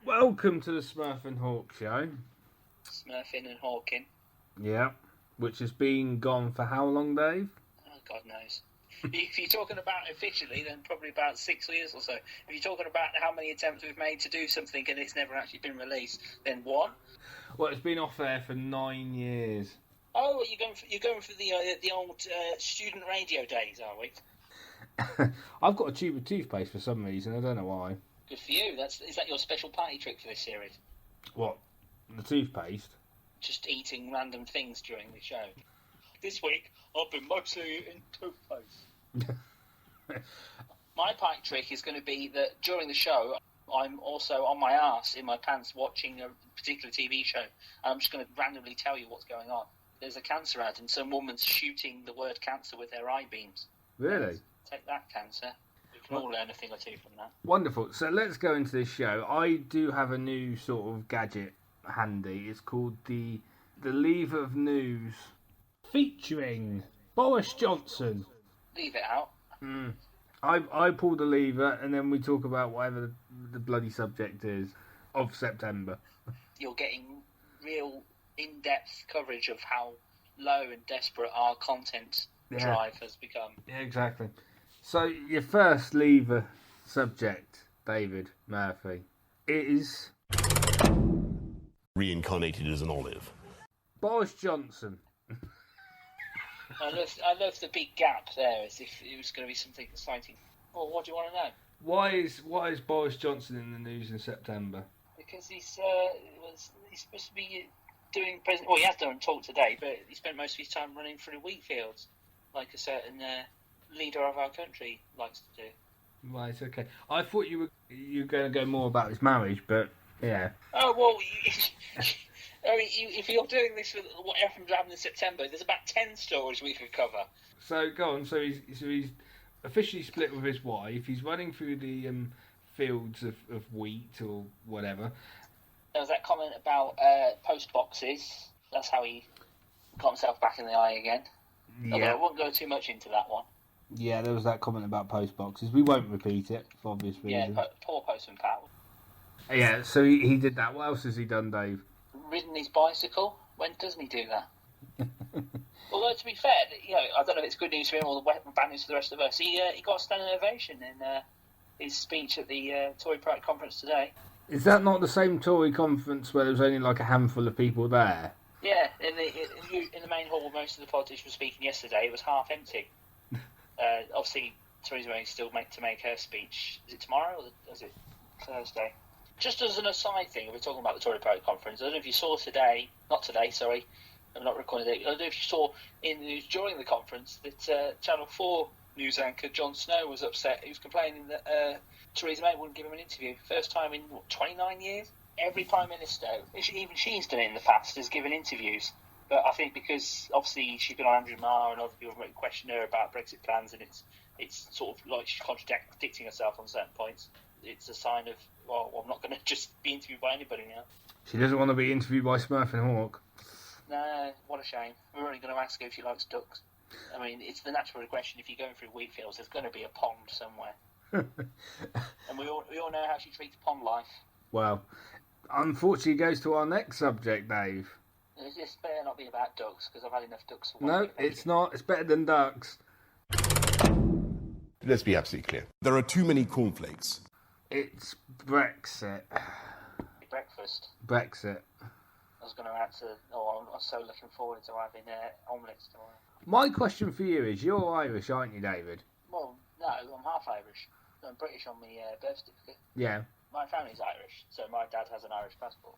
Welcome to the Smurf and Hawk show. Smurfing and hawking. Yeah, which has been gone for how long, Dave? Oh, God knows. If you're talking about officially, then probably about 6 years or so. If you're talking about how many attempts we've made to do something and it's never actually been released, then one. Well, it's been off air for 9 years. Oh, you're going for the old student radio days, are we? I've got a tube of toothpaste for some reason. I don't know why. Good for you. Is that your special party trick for this series? What? The toothpaste? Just eating random things during the show. This week, I've been mostly eating toothpaste. My party trick is going to be that during the show, I'm also on my arse in my pants watching a particular TV show. And I'm just going to randomly tell you what's going on. There's a cancer ad and some woman's shooting the word cancer with their eye beams. Really? Take that, cancer. We can all learn a thing or two from that. Wonderful. So let's go into this show. I do have a new sort of gadget handy. It's called the Lever of News, featuring Boris Johnson. Leave it out. I pull the lever and then we talk about whatever the bloody subject is of September. You're getting real in-depth coverage of how low and desperate our content drive has become. Yeah, exactly. So your first lever subject, David Murphy, is reincarnated as an olive. Boris Johnson. I love the big gap there, as if it was going to be something exciting. Well, what do you want to know? Why is Boris Johnson in the news in September? Because he's supposed to be doing president. Well, he has done talk today, but he spent most of his time running through wheat fields, like a certain leader of our country likes to do. Right, okay. I thought you were going to go more about his marriage, but yeah. Oh well, I mean, if you're doing this with whatever happened in September, there's about 10 stories we could cover. So go on. So he's officially split with his wife. He's running through the fields of wheat or whatever. There was that comment about post boxes. That's how he got himself back in the eye again. Yeah. Although I won't go too much into that one. Yeah, there was that comment about post boxes. We won't repeat it for obvious reasons. Yeah, poor Postman Pat. Yeah, so he did that. What else has he done, Dave? Ridden his bicycle. When doesn't he do that? Although, to be fair, I don't know if it's good news for him or bad news for the rest of us. He got a standing ovation in his speech at the Tory Pride conference today. Is that not the same Tory conference where there was only like a handful of people there? Yeah, in the main hall, most of the politicians were speaking yesterday. It was half empty. Obviously, Theresa May is still to make her speech. Is it tomorrow or is it Thursday? Just as an aside thing, we're talking about the Tory Pride conference. I don't know if you saw today, not today, sorry, I'm not recording it. I don't know if you saw in the news during the conference that Channel 4 news anchor Jon Snow was upset. He was complaining that Theresa May wouldn't give him an interview. First time in, 29 years? Every Prime Minister, even she's done it in the past, has given interviews. But I think because, obviously, she's been on Andrew Marr and other people have questioned her about Brexit plans, and it's sort of like she's contradicting herself on certain points. It's a sign of, well, I'm not going to just be interviewed by anybody now. She doesn't want to be interviewed by Smurf and Hawk. No, what a shame. We're only going to ask her if she likes ducks. I mean, it's the natural regression. If you're going through wheat fields, there's going to be a pond somewhere. And we all know how she treats pond life. Well, unfortunately, it goes to our next subject, Dave. This better not be about ducks, because I've had enough ducks for one. No, it's not. It's better than ducks. Let's be absolutely clear. There are too many cornflakes. It's Brexit. Breakfast. Brexit. I was going to answer, I'm so looking forward to having omelettes tomorrow. My question for you is, you're Irish, aren't you, David? Well, no, I'm half Irish. I'm British on my birth certificate. Yeah. My family's Irish, so my dad has an Irish passport.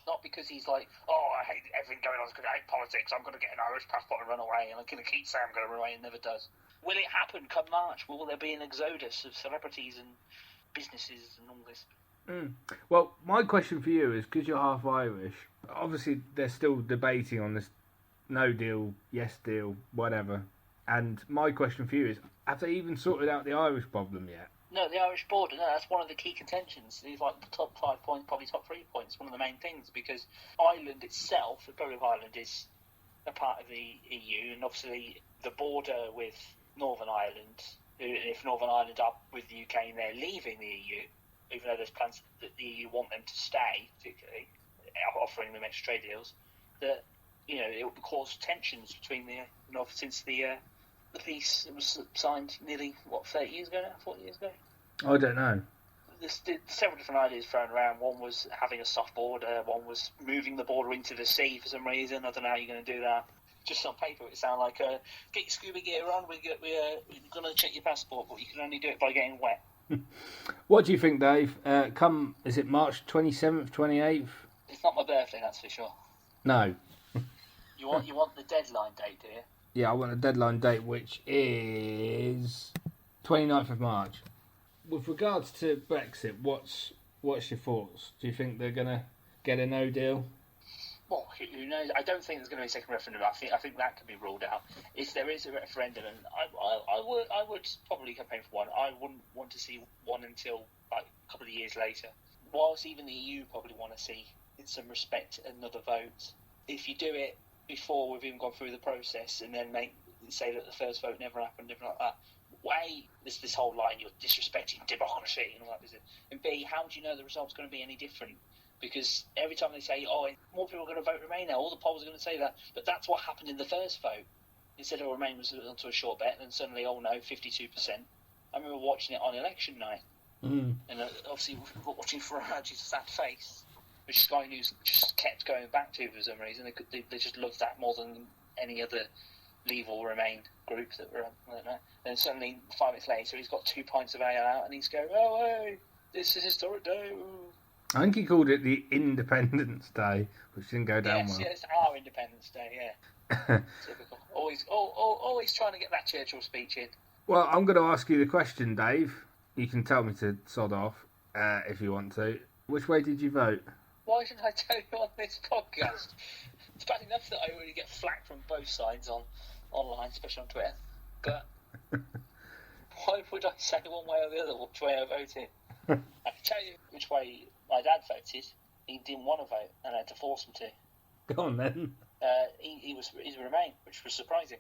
Not because he's like, I hate everything going on because I hate politics, I'm going to get an Irish passport and run away, and I'm going to keep saying I'm going to run away, and never does. Will it happen come March? Will there be an exodus of celebrities and businesses and all this? Well, my question for you is, because you're half Irish, obviously they're still debating on this no deal, yes deal, whatever And my question for you is, have they even sorted out the Irish problem yet? No, the Irish border, no, that's one of the key contentions. It's like the top 5 points, probably top 3 points, one of the main things, because Ireland itself, the Republic of Ireland, is a part of the EU, and obviously the border with Northern Ireland, if Northern Ireland are with the UK and they're leaving the EU, even though there's plans that the EU want them to stay, particularly offering them extra trade deals, that it will cause tensions between since the peace was signed nearly 30 years ago now, 40 years ago. I don't know. There's several different ideas thrown around. One was having a soft border. One was moving the border into the sea for some reason. I don't know how you're going to do that. Just on paper, it sounds like get your scuba gear on. We're going to check your passport, but you can only do it by getting wet. What do you think, Dave? Is it March 27th, 28th? It's not my birthday, that's for sure. No. You want the deadline date, do you? Yeah, I want a deadline date, which is 29th of March. With regards to Brexit, what's your thoughts? Do you think they're going to get a no deal? Well, who knows? I don't think there's going to be a second referendum. I think that can be ruled out. If there is a referendum, and I would probably campaign for one. I wouldn't want to see one until like a couple of years later. Whilst even the EU probably want to see, in some respect, another vote. If you do it before we've even gone through the process, and then say that the first vote never happened, different like that. A, there's this whole line, you're disrespecting democracy and all that. And B, how do you know the result's going to be any different? Because every time they say, more people are going to vote Remain now, all the polls are going to say that. But that's what happened in the first vote. Instead of Remain was onto a short bet, and suddenly, 52%. I remember watching it on election night. And obviously watching Farage's sad face, which Sky News just kept going back to for some reason. They just loved that more than any other Leave or Remain group that were on. I don't know. And suddenly, 5 minutes later, he's got 2 pints of ale out, and he's going, hey, this is a historic day. Ooh. I think he called it the Independence Day, which didn't go down well. Yes, our Independence Day, yeah. Typical. Always trying to get that Churchill speech in. Well, I'm going to ask you the question, Dave. You can tell me to sod off if you want to. Which way did you vote? Why should I tell you on this podcast? It's bad enough that I already get flack from both sides online, especially on Twitter. But why would I say one way or the other which way I voted? I can tell you which way my dad voted. He didn't want to vote, and I had to force him to. Go on then. He's Remain, which was surprising.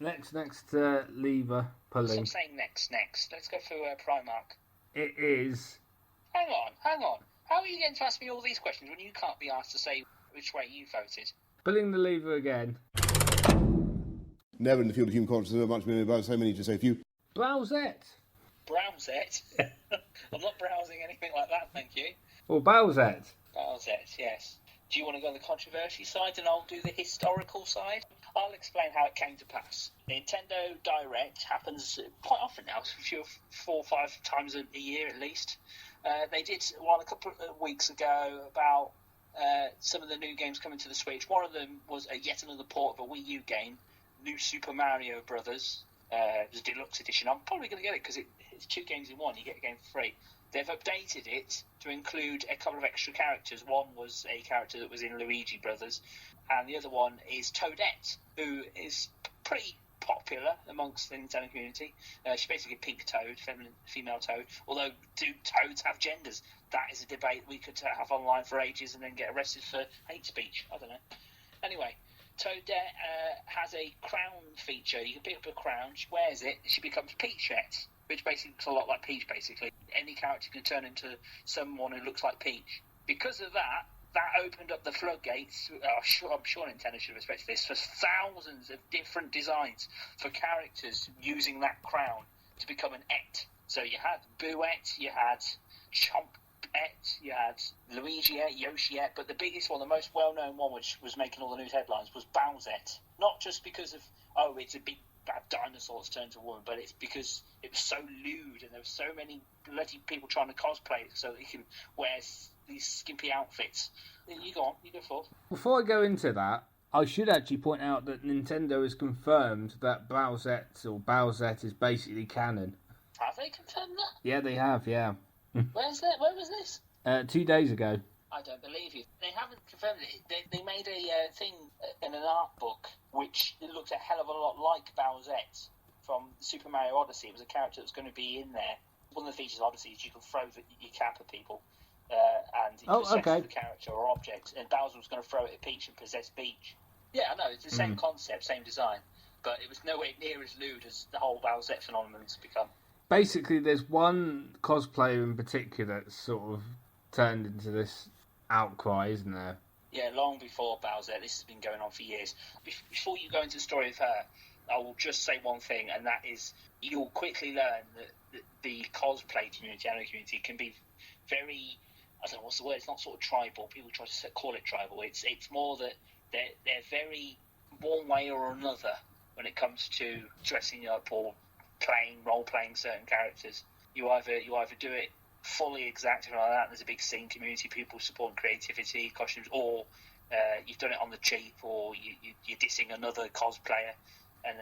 Next lever pulling. Stop saying next. Let's go for Primark. It is. Hang on. How are you getting to ask me all these questions when you can't be asked to say which way you voted? Pulling the lever again. Never in the field of human consciousness so much about so many to say few. Bowsette. Browsette? I'm not browsing anything like that, thank you. Or Bowsette. Bowsette, yes. Do you want to go on the controversy side and I'll do the historical side? I'll explain how it came to pass. Nintendo Direct happens quite often now, 4 or 5 times a year at least. They did one a couple of weeks ago about some of the new games coming to the Switch. One of them was yet another port of a Wii U game, New Super Mario Brothers. It was a deluxe edition. I'm probably going to get it because it's 2 games in one. You get a game for free. They've updated it to include a couple of extra characters. One was a character that was in Luigi Brothers, and the other one is Toadette, who is pretty popular amongst the Nintendo community. She's basically a pink toad, female toad. Although, do toads have genders? That is a debate we could have online for ages and then get arrested for hate speech. I don't know. Anyway, Toadette has a crown feature. You can pick up a crown, she wears it, and she becomes Peachette, which basically looks a lot like Peach, basically. Any character can turn into someone who looks like Peach. Because of that opened up the floodgates. I'm sure Nintendo should have respected this, for thousands of different designs for characters using that crown to become an Et. So you had Booette, you had Chompette, you had Luigi-ette, Yoshi-ette, but the biggest one, the most well-known one, which was making all the news headlines, was Bowsette. Not just because of, it's a big bad dinosaur that's turned to a woman, but it's because it was so lewd and there were so many bloody people trying to cosplay it so they can wear these skimpy outfits. You go forth. Before I go into that, I should actually point out that Nintendo has confirmed that Bowsette is basically canon. Have they confirmed that? Yeah, they have, yeah. Where was this? 2 days ago. I don't believe you. They haven't confirmed it. They made a thing in an art book which looked a hell of a lot like Bowsette from Super Mario Odyssey. It was a character that was going to be in there. One of the features of Odyssey is you can throw your cap at people and you possess the character or object. And Bowser was going to throw it at Peach and possess Peach. Yeah, I know. It's the same concept, same design. But it was nowhere near as lewd as the whole Bowsette phenomenon's become. Basically, there's one cosplayer in particular that's sort of turned into this outcry, isn't there? Yeah, long before Bowsette. This has been going on for years. Before you go into the story of her, I will just say one thing, and that is you'll quickly learn that the cosplay community, anime community, can be very, I don't know what's the word, it's not sort of tribal. People try to call it tribal. It's more that they're very one way or another when it comes to dressing up or role-playing certain characters. You either do it fully exact like that, there's a big scene community, people supporting creativity, costumes, or you've done it on the cheap, or you're dissing another cosplayer, and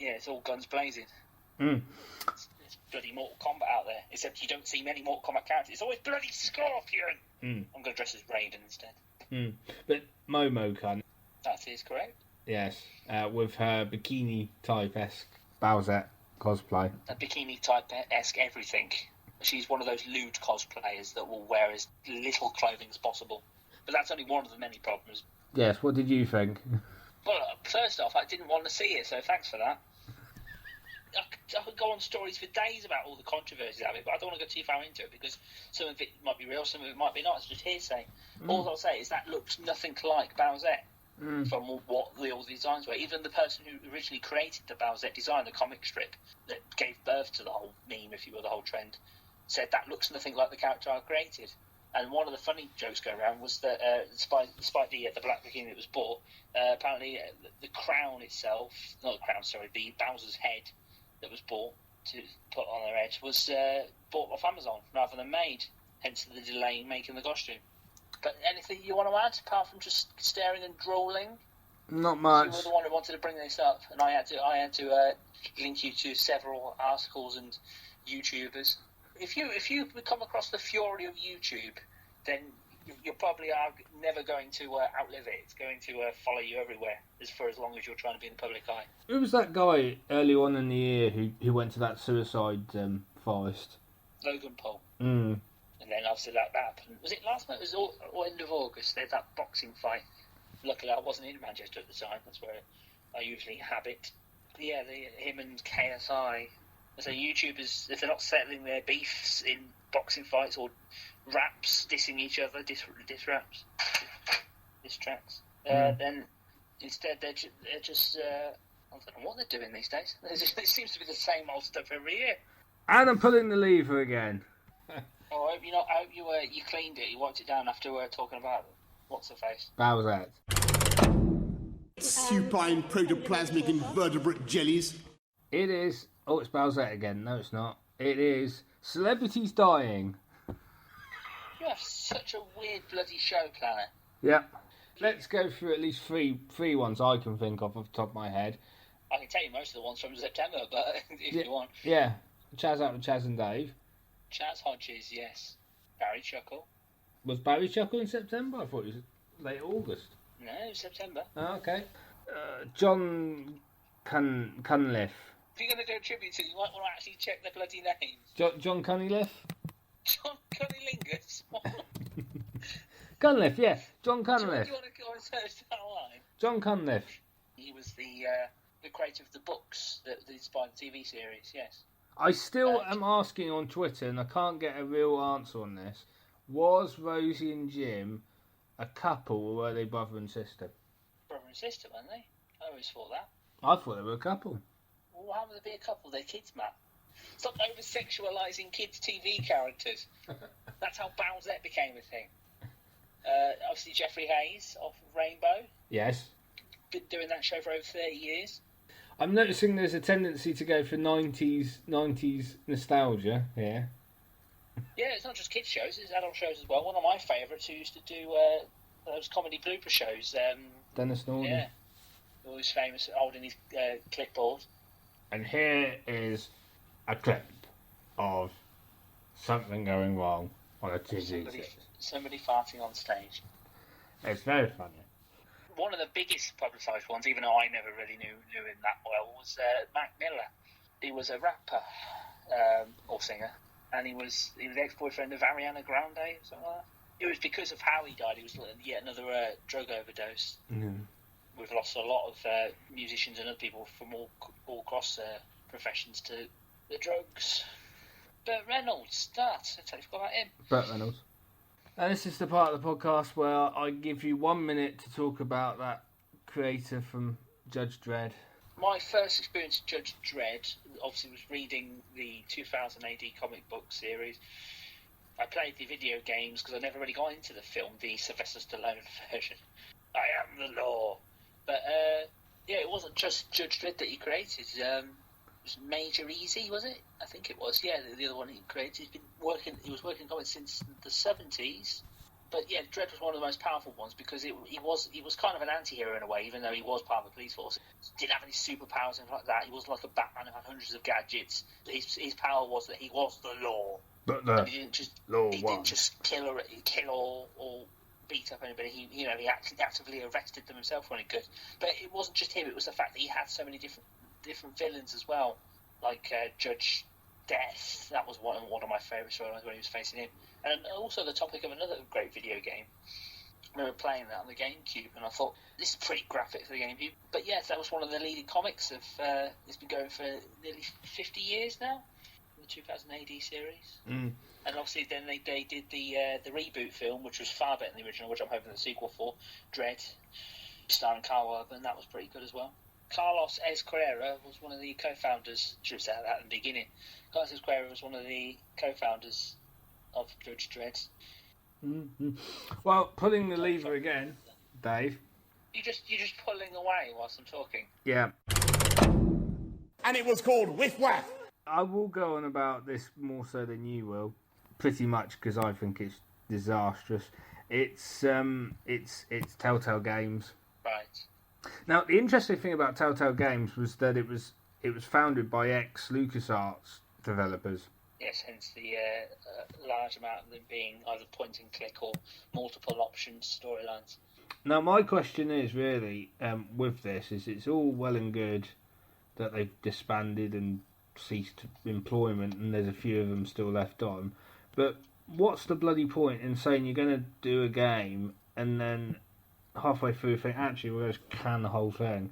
it's all guns blazing. It's bloody Mortal Kombat out there, except you don't see many Mortal Kombat characters. It's always bloody Scorpion. I'm going to dress as Raiden instead. But Momo can. That is correct. Yes, with her bikini type-esque Bowsette cosplay. A bikini type-esque everything. She's one of those lewd cosplayers that will wear as little clothing as possible. But that's only one of the many problems. Yes, what did you think? Well, first off, I didn't want to see it, so thanks for that. I could go on stories for days about all the controversies of it, but I don't want to go too far into it because some of it might be real, some of it might be not. It's just hearsay. All I'll say is that looks nothing like Bowsette from what all the designs were. Even the person who originally created the Bowsette design, the comic strip that gave birth to the whole meme, if you will, the whole trend, said that looks nothing like the character I created. And one of the funny jokes going around was that despite the black bikini that was bought, apparently the crown itself, not the crown, sorry, the Bowser's head that was bought to put on their head was bought off Amazon rather than made, hence the delay in making the costume. But anything you want to add apart from just staring and drooling? Not much. You were the one who wanted to bring this up, and I had to link you to several articles and YouTubers. If you come across the fury of YouTube, then you probably are never going to outlive it. It's going to follow you everywhere for as long as you're trying to be in the public eye. Who was that guy early on in the year who went to that suicide forest? Logan Paul. And then obviously that happened. Was it last month? It was or end of August. They had that boxing fight. Luckily, I wasn't in Manchester at the time. That's where I usually habit. But yeah, him and KSI. So YouTubers, if they're not settling their beefs in boxing fights or raps, dissing each other, diss tracks, then instead they're just I don't know what they're doing these days. It seems to be the same old stuff every year. And I'm pulling the lever again. Oh, I hope you cleaned it. You wiped it down after talking about what's her face. Bowsette. Supine protoplasmic invertebrate jellies. It is. Oh, it's Bowsette again. No, it's not. It is celebrities dying. You have such a weird bloody show planner. Yep. Let's go through at least three ones I can think of off the top of my head. I can tell you most of the ones from September, but if you want. Yeah. Chaz out with Chaz and Dave. Chaz Hodges, yes. Barry Chuckle. Was Barry Chuckle in September? I thought it was late August. No, it was September. Oh, okay. John Cunliffe. If you're going to do a tribute to, you might want to actually check the bloody names. John Cunliffe? John Cunnilingus? Cunliffe, yeah. John Cunliffe. Do you want to go and search that line? John Cunliffe. He was the creator of the books that inspired the TV series, yes. I still am asking on Twitter, and I can't get a real answer on this. Was Rosie and Jim a couple, or were they brother and sister? Brother and sister, weren't they? I always thought that. I thought they were a couple. Well, how would they be a couple? They're kids, Matt. Stop over-sexualising kids' TV characters. That's how Bowsette became a thing. Obviously, Jeffrey Hayes of Rainbow. Yes. Been doing that show for over 30 years. I'm noticing there's a tendency to go for 90s nostalgia here. Yeah, it's not just kids' shows, it's adult shows as well. One of my favourites who used to do those comedy blooper shows. Dennis Norton. Yeah. Always famous, holding his clipboard. And here is a clip of something going wrong. On a TV somebody farting on stage. It's very funny. One of the biggest publicised ones, even though I never really knew him that well, was Mac Miller. He was a rapper or singer, and he was the ex-boyfriend of Ariana Grande or something like that. It was because of how he died. It was yet another drug overdose. Mm. We've lost a lot of musicians and other people from all across professions to the drugs. Burt Reynolds, I totally forgot about him. Burt Reynolds. And this is the part of the podcast where I give you 1 minute to talk about that creator from Judge Dredd. My first experience of Judge Dredd obviously was reading the 2000 AD comic book series. I played the video games because I never really got into the film, the Sylvester Stallone version. I am the law. But, it wasn't just Judge Dredd that he created. It was Major Easy, was it? I think it was. Yeah, the other one he created. He was working on it since the 70s. But yeah, Dredd was one of the most powerful ones because he was kind of an anti-hero in a way, even though he was part of the police force. He didn't have any superpowers and like that. He wasn't like a Batman who had hundreds of gadgets. His power was that he was the law. But he didn't just didn't just kill or beat up anybody. He actively arrested them himself when he could. But it wasn't just him. It was the fact that he had so many different villains as well, like Judge Death. That was one of my favourite storylines when he was facing him. And also the topic of another great video game. I remember playing that on the GameCube, and I thought, this is pretty graphic for the GameCube. But yes, that was one of the leading comics of. It's been going for nearly 50 years now. The 2000 AD series. And obviously then they did the reboot film, which was far better than the original, which I'm hoping the sequel for, Dredd, starring Carl Urban. That was pretty good as well. Carlos Ezquerra was one of the co-founders. Should have said that at the beginning. Carlos Ezquerra was one of the co-founders of Judge Dredd. Mm-hmm. Well, pulling the lever again, Dave. You're just pulling away whilst I'm talking. Yeah. And it was called Whiff Waff. I will go on about this more so than you will, pretty much because I think it's disastrous. It's Telltale Games. Right. Now, the interesting thing about Telltale Games was that it was founded by ex-LucasArts developers. Yes, hence the large amount of them being either point and click or multiple options storylines. Now, my question is really with this is it's all well and good that they've disbanded and ceased employment and there's a few of them still left on, but what's the bloody point in saying you're going to do a game and then halfway through think actually we're going to can the whole thing,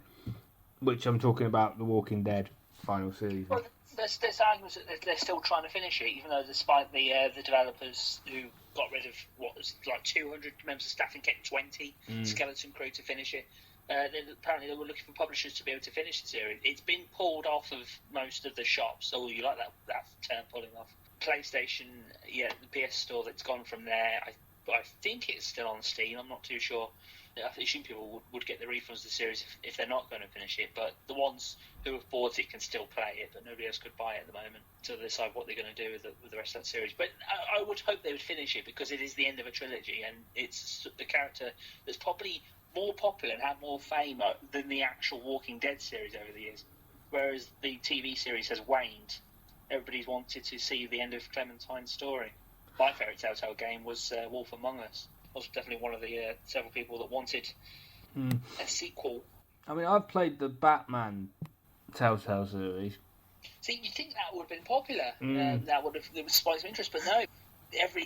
which I'm talking about The Walking Dead final season. Well, there's arguments that they're still trying to finish it, even though despite the developers who got rid of what was like 200 members of staff and kept 20 skeleton crew to finish it. Apparently they were looking for publishers to be able to finish the series. It's been pulled off of most of the shops, so you like that term, pulling off. PlayStation, yeah, the PS Store that's gone from there. I think it's still on Steam. I'm not too sure. I assume people would get the refunds of the series if they're not going to finish it, but the ones who have bought it can still play it, but nobody else could buy it at the moment to decide what they're going to do with the rest of that series. But I would hope they would finish it because it is the end of a trilogy, and it's the character that's probably more popular and had more fame than the actual Walking Dead series over the years, whereas the TV series has waned. Everybody's wanted to see the end of Clementine's story. My favourite Telltale game was Wolf Among Us. I was definitely one of the several people that wanted a sequel. I mean, I've played the Batman Telltale series. See, you'd think that would have been popular. That would have spiked some interest, but no.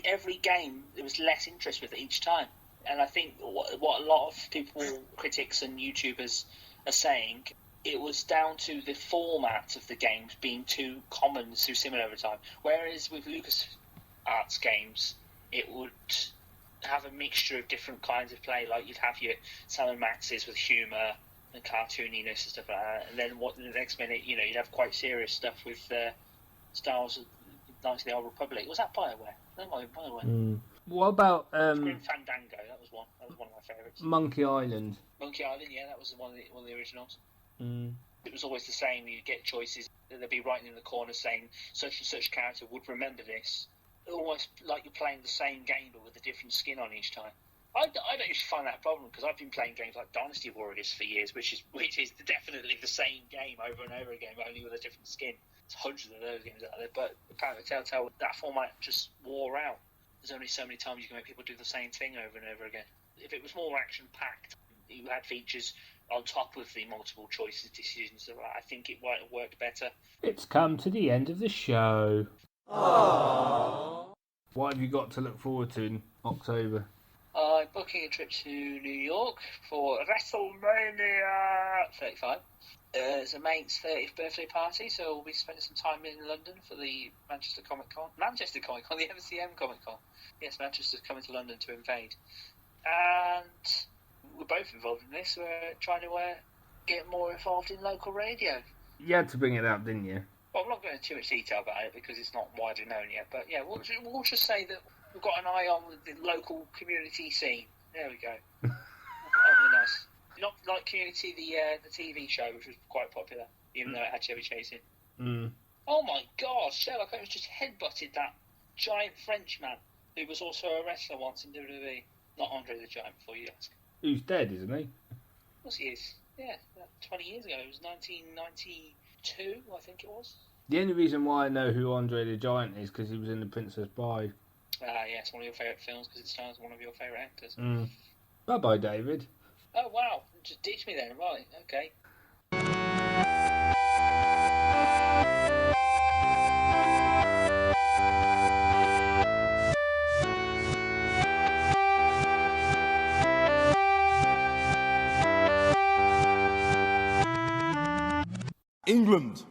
Every game, there was less interest with it each time. And I think what a lot of people, critics and YouTubers are saying, it was down to the format of the games being too common, too similar over time. Whereas with LucasArts games, it would have a mixture of different kinds of play. Like you'd have your Sam and Max's with humour and cartooniness and stuff like that. And then the next minute, you'd have quite serious stuff with Star Wars Knights of the Old Republic. Was that BioWare? That might be BioWare. What about Grim Fandango? That was one of my favourites. Monkey Island. Monkey Island, yeah, that was one of the originals. It was always the same. You'd get choices. They'd be writing in the corner saying such and such character would remember this. Almost like you're playing the same game but with a different skin on each time. I don't usually find that a problem because I've been playing games like Dynasty Warriors for years, which is definitely the same game over and over again, only with a different skin. There's hundreds of those games out there, but apparently Telltale, that format just wore out. there's only so many times you can make people do the same thing over and over again. If it was more action-packed, you had features on top of the multiple choices decisions, I think it might have worked better. It's come to the end of the show. Aww. What have you got to look forward to in October? I'm booking a trip to New York for WrestleMania 35. It's a mate's 30th birthday party, so we'll be spending some time in London for the Manchester Comic Con, the MCM Comic Con. Yes, Manchester's coming to London to invade. And we're both involved in this. We're trying to get more involved in local radio. You had to bring it up, didn't you? Well, I'm not going into too much detail about it because it's not widely known yet. But yeah, we'll just say that we've got an eye on the local community scene. There we go. That'll be nice. Not like Community, the TV show, which was quite popular, even though it had Chevy Chase in. Mm. Oh my God, Sherlock Holmes just headbutted that giant Frenchman who was also a wrestler once in WWE. Not Andre the Giant, before you ask. Who's dead, isn't he? Of course he is. Yeah, 20 years ago. It was 1992, I think it was. The only reason why I know who Andre the Giant is because he was in The Princess Bride. Yeah, it's one of your favourite films because it stars one of your favourite actors. Mm. Bye-bye, David. Oh, wow. Just ditch me then. Right, okay. England.